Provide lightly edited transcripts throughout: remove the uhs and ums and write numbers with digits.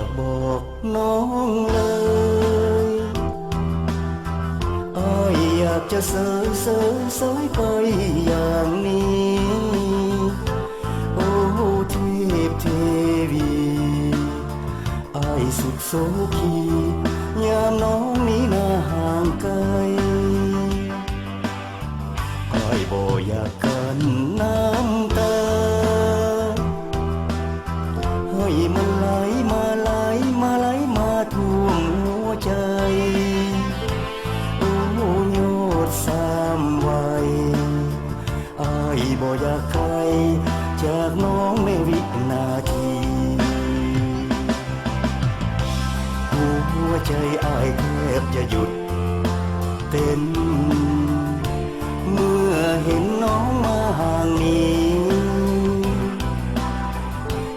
ากบอกน้องเลยอ้ายอยากจะเสยไปอย่างนี้โอ้เทพเทวีอ้ายสุดโสภียามน้องนี้น่าห่างไกลอ้ายบ่อยากกันน้ำตาให้มันไหลมาท่วมหัวใจโอ้โยดสามวัยอ้ายบ่อยากใครจากน้องในวินาทีหัวใจอ้ายแทบจะหยุดเต้นเมื่อเห็นน้องมาห่างนี้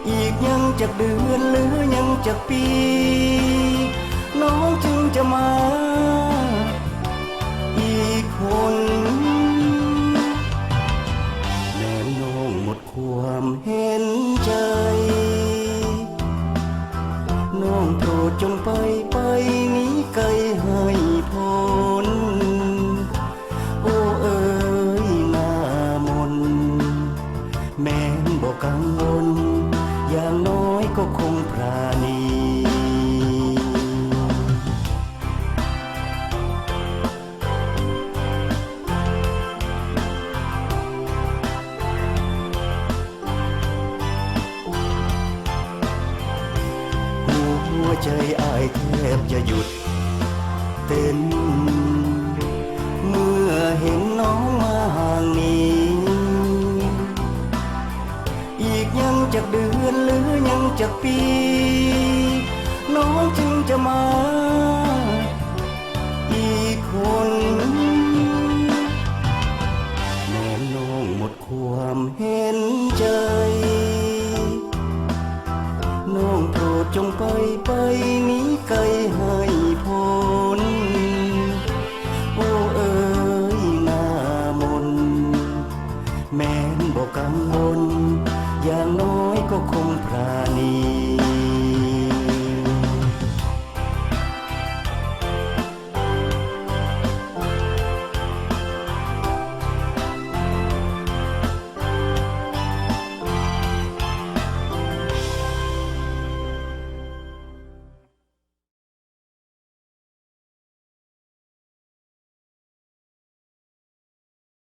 อีกยังจากเดือนหรือยังจากปีน้องจึงจะมาอีกคนแม่น้องหมดความเห็นใจน้องโปรดจงไปหนีไกลให้พ้นโอ้เอ๋ยหน้ามนแม้นบ่กังวลอย่างน้อยก็คงปราณีหัวใจอ้ายแทบจะหยุดเต้นเมื่อเห็นน้องมาห่างนี้อีกยังจากเดือนหรือยังจากปีน้องจึงจะมาอีกคนแม่น้องหมดความเห็นใจน้องโปรดจงไปหนีไกลให้พ้นโอ้เอ๋ยหน้ามนแม้นบ่กังวลอย่างน้อยก็คงปราณี